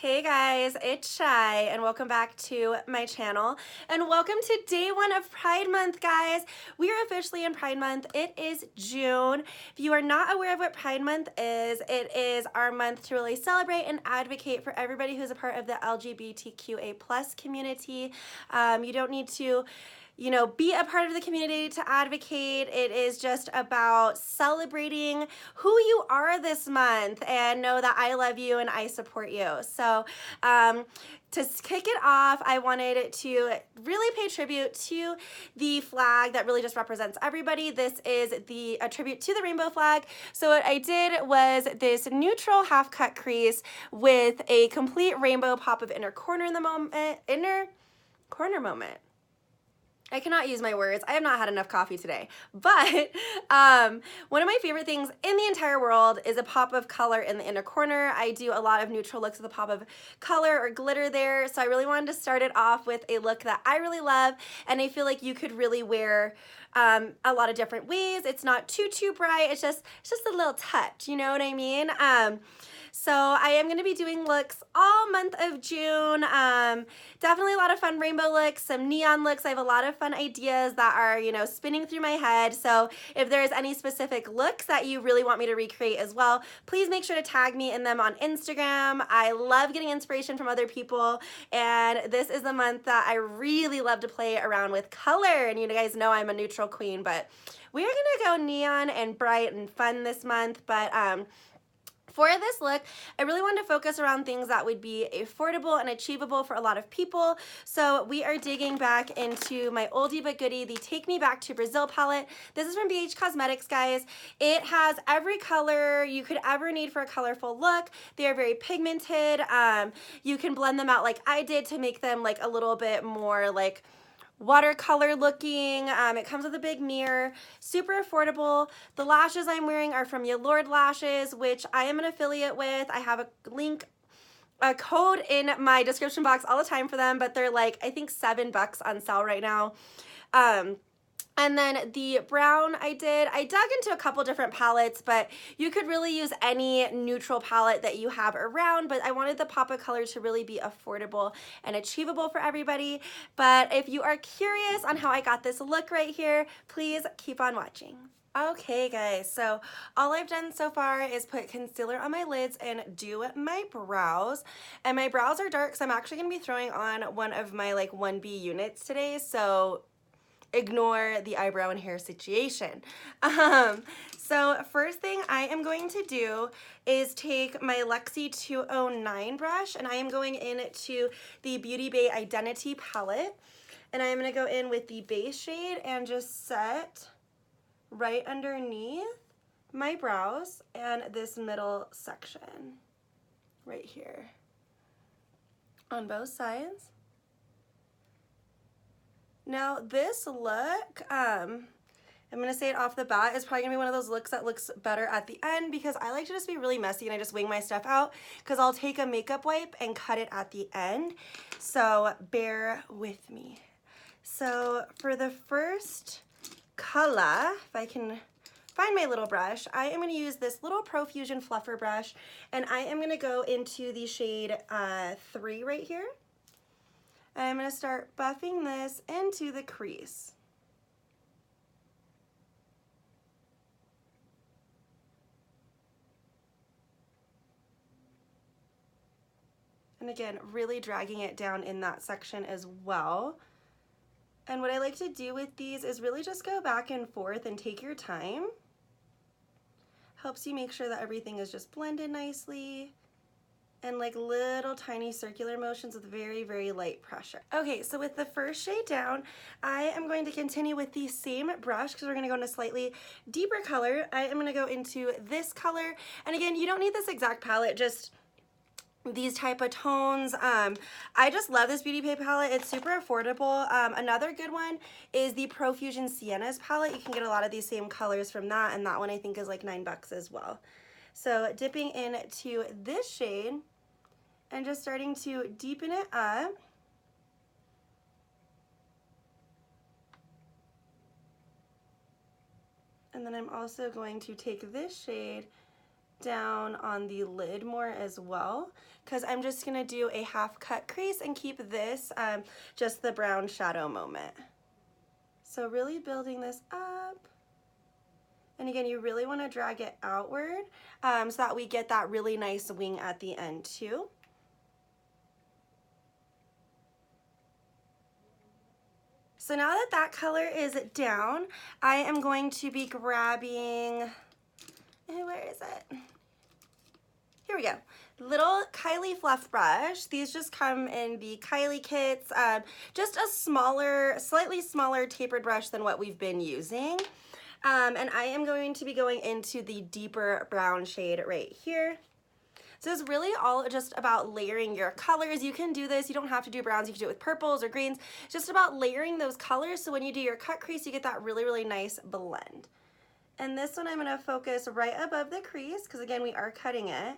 Hey guys, it's Shy and welcome back to my channel and welcome to day one of Pride Month, guys. We are officially in Pride Month. It is June. If you are not aware of what Pride Month is, it is our month to really celebrate and advocate for everybody who's a part of the LGBTQA+ community. You don't need to be a part of the community to advocate. It is just about celebrating who you are this month and know that I love you and I support you. So to kick it off, I wanted to really pay tribute to the flag that really just represents everybody. This is a tribute to the rainbow flag. So what I did was this neutral half cut crease with a complete rainbow pop of inner corner moment. I cannot use my words. I have not had enough coffee today. But one of my favorite things in the entire world is a pop of color in the inner corner. I do a lot of neutral looks with a pop of color or glitter there. So I really wanted to start it off with a look that I really love. And I feel like you could really wear a lot of different ways. It's not too bright. It's just a little touch. You know what I mean? So I am going to be doing looks all month of June. Definitely a lot of fun rainbow looks, some neon looks. I have a lot of fun ideas that are, spinning through my head. So if there's any specific looks that you really want me to recreate as well, please make sure to tag me in them on Instagram. I love getting inspiration from other people. And this is the month that I really love to play around with color. And you guys know I'm a neutral queen, but we're going to go neon and bright and fun this month. But for this look, I really wanted to focus around things that would be affordable and achievable for a lot of people. So we are digging back into my oldie but goodie, the Take Me Back to Brazil palette. This is from BH Cosmetics, guys. It has every color you could ever need for a colorful look. They are very pigmented. You can blend them out like I did to make them like a little bit more like watercolor looking. It comes with a big mirror, super affordable. The lashes I'm wearing are from Yalorde lashes, which I am an affiliate with. I have a code in my description box all the time for them, but they're like, I think $7 on sale right now. And then the brown I dug into a couple different palettes, but you could really use any neutral palette that you have around, but I wanted the pop of color to really be affordable and achievable for everybody. But if you are curious on how I got this look right here, please keep on watching. Okay guys, so all I've done so far is put concealer on my lids and do my brows. And my brows are dark, so I'm actually going to be throwing on one of my like 1B units today, so ignore the eyebrow and hair situation. So first thing I am going to do is take my Lexi 209 brush, and I am going into the Beauty Bay Identity palette, and I am going to go in with the base shade and just set right underneath my brows and this middle section right here on both sides. Now this look, I'm going to say it off the bat, is probably going to be one of those looks that looks better at the end because I like to just be really messy and I just wing my stuff out because I'll take a makeup wipe and cut it at the end. So bear with me. So for the first color, if I can find my little brush, I am going to use this little Profusion Fluffer brush, and I am going to go into the shade 3 right here. I'm going to start buffing this into the crease. And again, really dragging it down in that section as well. And what I like to do with these is really just go back and forth and take your time. Helps you make sure that everything is just blended nicely. And like little tiny circular motions with very light pressure. Okay, so with the first shade down, I am going to continue with the same brush because we're going to go in a slightly deeper color. I am going to go into this color, and again, you don't need this exact palette, just these type of tones. I just love this Beauty Bay palette. It's super affordable. Another good one is the Profusion Siennas palette. You can get a lot of these same colors from that, and that one I think is like $9 as well. So dipping into this shade and just starting to deepen it up. And then I'm also going to take this shade down on the lid more as well, because I'm just gonna do a half cut crease and keep this just the brown shadow moment. So really building this up. And again, you really want to drag it outward so that we get that really nice wing at the end too. So now that that color is down, I am going to be grabbing, where is it? Here we go. Little Kylie fluff brush. These just come in the Kylie kits. Just a smaller, slightly smaller tapered brush than what we've been using. And I am going to be going into the deeper brown shade right here. So it's really all just about layering your colors. You can do this, you don't have to do browns, you can do it with purples or greens. It's just about layering those colors so when you do your cut crease, you get that really, really nice blend. And this one I'm gonna focus right above the crease because again, we are cutting it.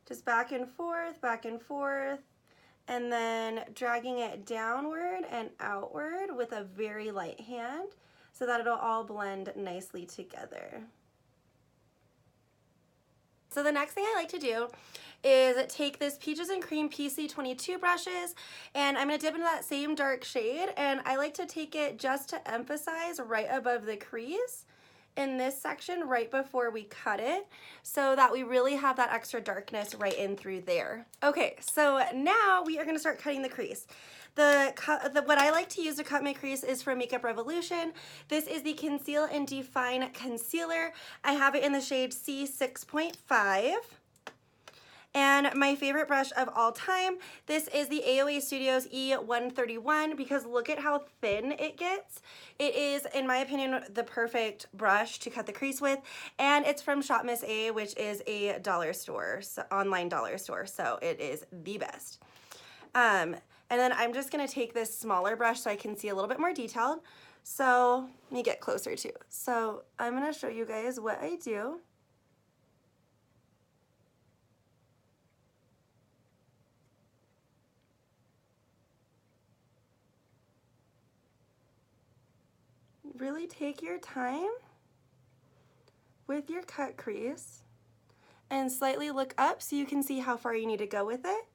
Just back and forth, and then dragging it downward and outward with a very light hand so that it'll all blend nicely together. So the next thing I like to do is take this Peaches and Cream PC22 brushes and I'm going to dip into that same dark shade, and I like to take it just to emphasize right above the crease in this section right before we cut it so that we really have that extra darkness right in through there. Okay, so now we are going to start cutting the crease. What I like to use to cut my crease is from Makeup Revolution. This is the Conceal and Define Concealer. I have it in the shade C6.5. And my favorite brush of all time, this is the AOA Studios E131 because look at how thin it gets. It is, in my opinion, the perfect brush to cut the crease with, and it's from Shop Miss A, which is a dollar store, so online dollar store, so it is the best. And then I'm just gonna take this smaller brush so I can see a little bit more detailed. So let me get closer too. So I'm gonna show you guys what I do. Really take your time with your cut crease and slightly look up so you can see how far you need to go with it.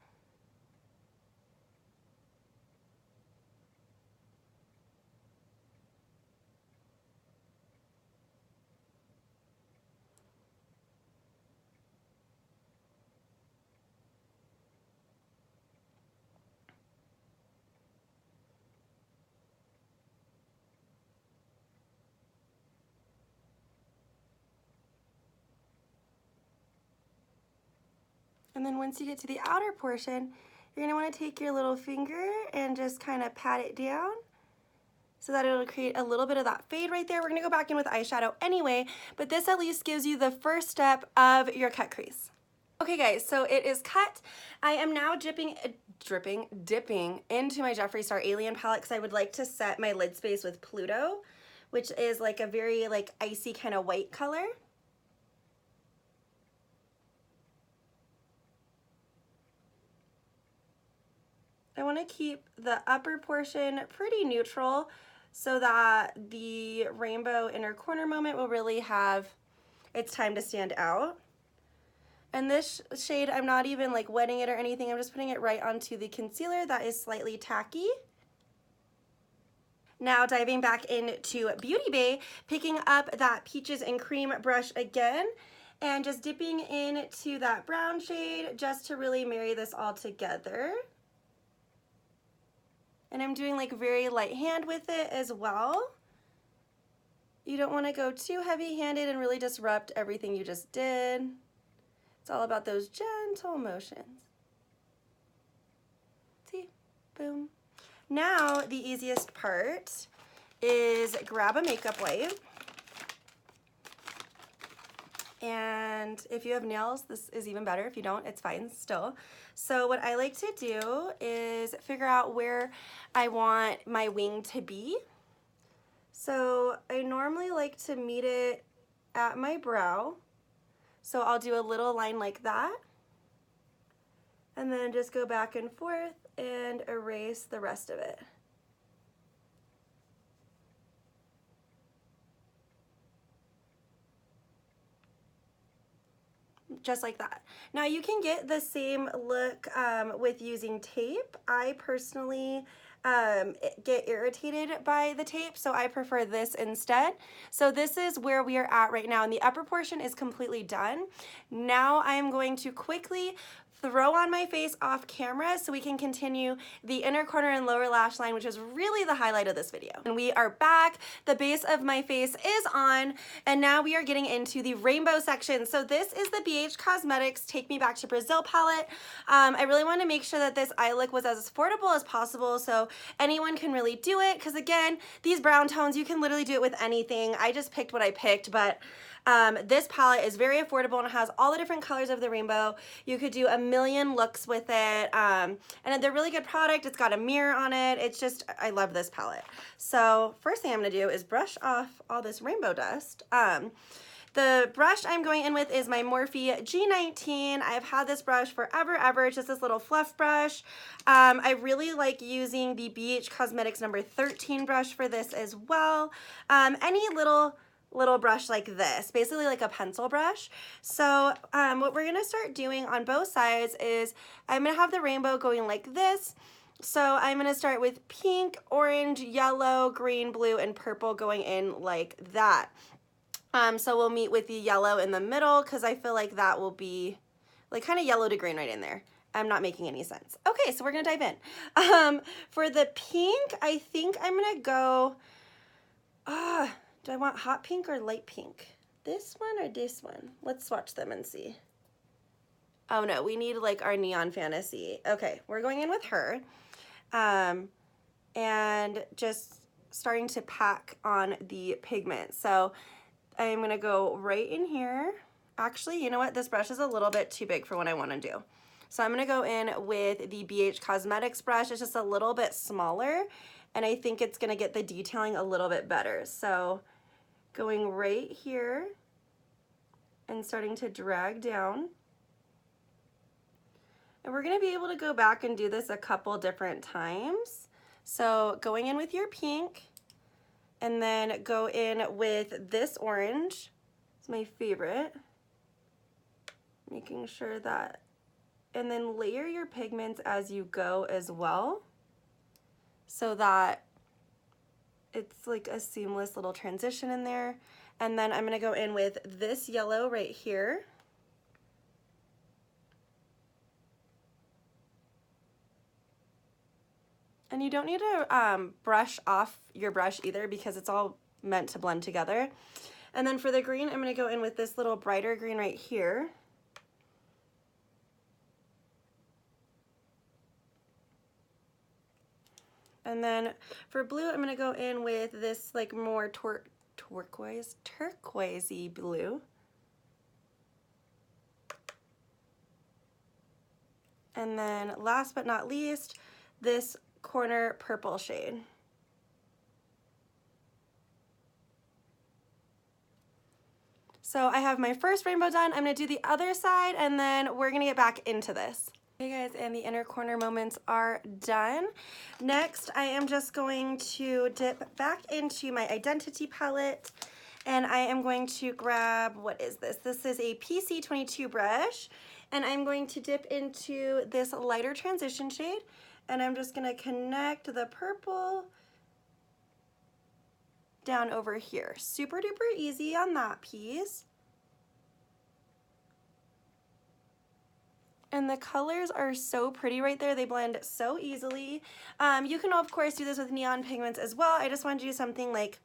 And then once you get to the outer portion, you're gonna wanna take your little finger and just kind of pat it down so that it'll create a little bit of that fade right there. We're gonna go back in with eyeshadow anyway, but this at least gives you the first step of your cut crease. Okay guys, so it is cut. I am now dipping into my Jeffree Star Alien palette because I would like to set my lid space with Pluto, which is like a very like icy kind of white color. I want to keep the upper portion pretty neutral so that the rainbow inner corner moment will really have its time to stand out. And this shade, I'm not even like wetting it or anything, I'm just putting it right onto the concealer that is slightly tacky. Now diving back into Beauty Bay, picking up that Peaches and Cream brush again, and just dipping into that brown shade just to really marry this all together. And I'm doing like very light hand with it as well. You don't want to go too heavy-handed and really disrupt everything you just did. It's all about those gentle motions. See? Boom. Now the easiest part is grab a makeup wipe. And if you have nails, this is even better. If you don't, it's fine still. So what I like to do is figure out where I want my wing to be. So I normally like to meet it at my brow. So I'll do a little line like that. And then just go back and forth and erase the rest of it. just like that. Now you can get the same look with using tape. I personally get irritated by the tape, so I prefer this instead. So this is where we are at right now, and the upper portion is completely done. Now I am going to quickly throw on my face off camera so we can continue the inner corner and lower lash line, which is really the highlight of this video. And we are back. The base of my face is on, and now we are getting into the rainbow section. So this is the BH Cosmetics Take Me Back to Brazil palette. I really wanted to make sure that this eye look was as affordable as possible so anyone can really do it, because again, these brown tones, you can literally do it with anything. I just picked what I picked, but this palette is very affordable and it has all the different colors of the rainbow. You could do a million looks with it, and they're really good product. It's got a mirror on it. It's just, I love this palette. So first thing I'm gonna do is brush off all this rainbow dust. The brush I'm going in with is my Morphe G19. I've had this brush forever, ever. It's just this little fluff brush. I really like using the BH Cosmetics number 13 brush for this as well. Any little brush like this, basically like a pencil brush. So what we're gonna start doing on both sides is I'm gonna have the rainbow going like this. So I'm gonna start with pink, orange, yellow, green, blue, and purple going in like that. So we'll meet with the yellow in the middle because I feel like that will be like kind of yellow to green right in there. I'm not making any sense. Okay, so we're gonna dive in. For the pink, I think I'm gonna go, do I want hot pink or light pink? This one or this one? Let's swatch them and see. Oh no, we need like our neon fantasy. Okay, we're going in with her. And just starting to pack on the pigment. So I'm gonna go right in here. Actually, you know what? This brush is a little bit too big for what I wanna do. So I'm gonna go in with the BH Cosmetics brush. It's just a little bit smaller, and I think it's gonna get the detailing a little bit better. So going right here and starting to drag down. And we're gonna be able to go back and do this a couple different times. So going in with your pink, and then go in with this orange. It's my favorite. Making sure that, and then layer your pigments as you go as well, so that it's like a seamless little transition in there. And then I'm gonna go in with this yellow right here. And you don't need to brush off your brush either because it's all meant to blend together. And then for the green, I'm gonna go in with this little brighter green right here. And then for blue, I'm gonna go in with this like more turquoisey blue. And then last but not least, this corner purple shade. So I have my first rainbow done. I'm gonna do the other side and then we're gonna get back into this. Hey guys, and the inner corner moments are done. Next, I am just going to dip back into my Identity palette, and I am going to grab, what is this? This is a PC22 brush, and I'm going to dip into this lighter transition shade, and I'm just gonna connect the purple down over here. Super duper easy on that piece. And the colors are so pretty right there. They blend so easily. You can of course do this with neon pigments as well. I just wanted to do something like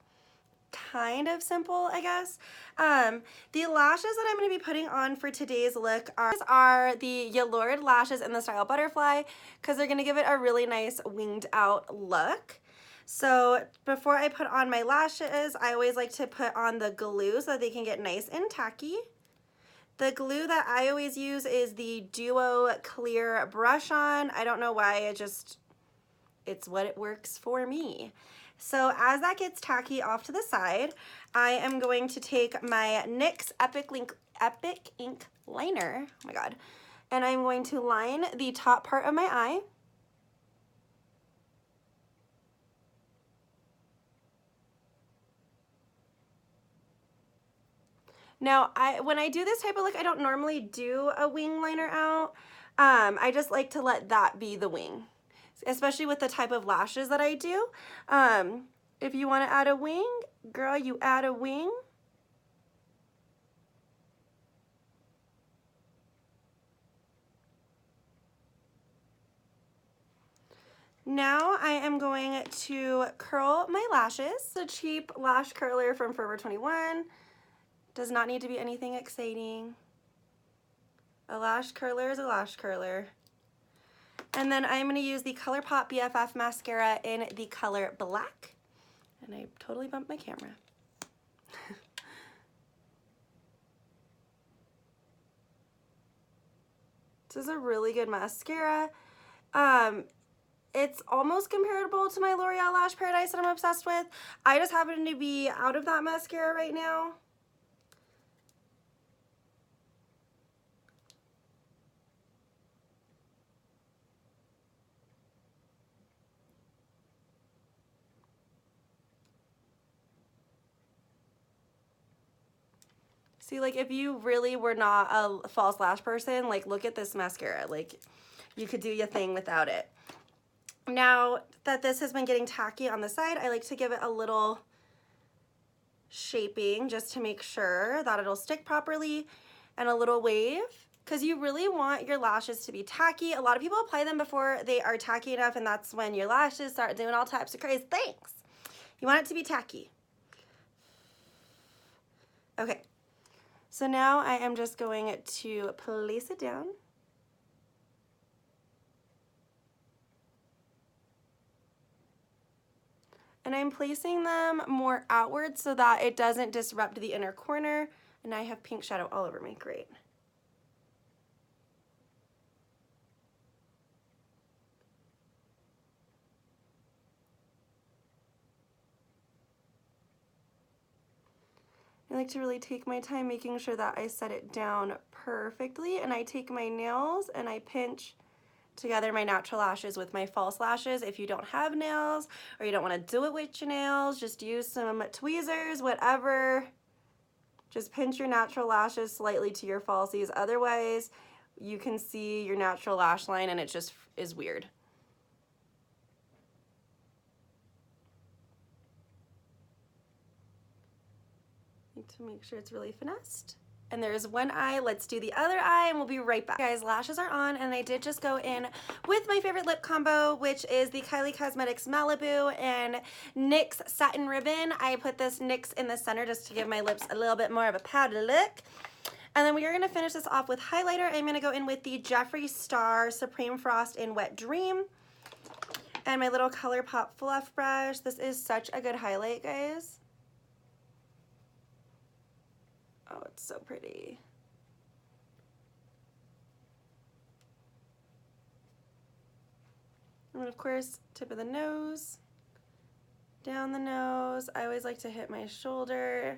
kind of simple, I guess. The lashes that I'm going to be putting on for today's look are the Yalorde lashes in the style Butterfly, because they're going to give it a really nice winged out look. So before I put on my lashes, I always like to put on the glue so that they can get nice and tacky. The glue that I always use is the Duo Clear Brush On. I don't know why, it's what it works for me. So as that gets tacky off to the side, I am going to take my NYX Epic Ink Liner, oh my god, and I'm going to line the top part of my eye. Now, when I do this type of look, I don't normally do a wing liner out. I just like to let that be the wing, especially with the type of lashes that I do. If you want to add a wing, girl, you add a wing. Now I am going to curl my lashes. A cheap lash curler from Forever 21. Does not need to be anything exciting. A lash curler is a lash curler. And then I'm going to use the ColourPop BFF mascara in the color black. And I totally bumped my camera. This is a really good mascara. It's almost comparable to my L'Oreal Lash Paradise that I'm obsessed with. I just happen to be out of that mascara right now. See, like, if you really were not a false lash person, like, look at this mascara. Like, you could do your thing without it. Now that this has been getting tacky on the side, I like to give it a little shaping just to make sure that it'll stick properly, and a little wave, because you really want your lashes to be tacky. A lot of people apply them before they are tacky enough, and that's when your lashes start doing all types of crazy things. You want it to be tacky. Okay. So now I am just going to place it down. And I'm placing them more outward so that it doesn't disrupt the inner corner. And I have pink shadow all over me. Great. I like to really take my time making sure that I set it down perfectly, and I take my nails and I pinch together my natural lashes with my false lashes. If you don't have nails or you don't want to do it with your nails, just use some tweezers, whatever. Just pinch your natural lashes slightly to your falsies. Otherwise, you can see your natural lash line and it just is weird. Need to make sure it's really finessed. And there's one eye. Let's do the other eye and we'll be right back. Guys, lashes are on, and I did just go in with my favorite lip combo, which is the Kylie Cosmetics Malibu and NYX Satin Ribbon. I put this NYX in the center just to give my lips a little bit more of a powder look. And then we are going to finish this off with highlighter. I'm going to go in with the Jeffree Star Supreme Frost in Wet Dream. And my little ColourPop fluff brush. This is such a good highlight, guys. Oh, it's so pretty. And then, of course, tip of the nose, down the nose. I always like to hit my shoulder.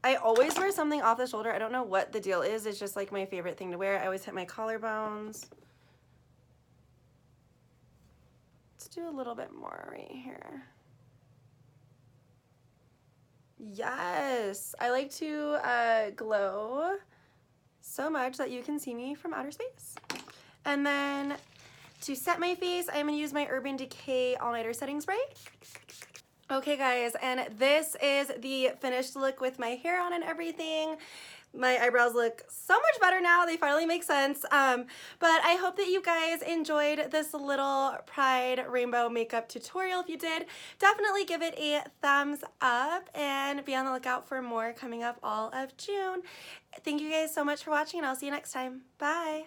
I always wear something off the shoulder. I don't know what the deal is. It's just like my favorite thing to wear. I always hit my collarbones. Let's do a little bit more right here. Yes, I like to glow so much that you can see me from outer space. And then to set my face, I'm gonna use my Urban Decay All Nighter Setting Spray. Okay guys, and this is the finished look with my hair on and everything. My eyebrows look so much better now. They finally make sense. But I hope that you guys enjoyed this little Pride Rainbow makeup tutorial. If you did, definitely give it a thumbs up and be on the lookout for more coming up all of June. Thank you guys so much for watching, and I'll see you next time. Bye.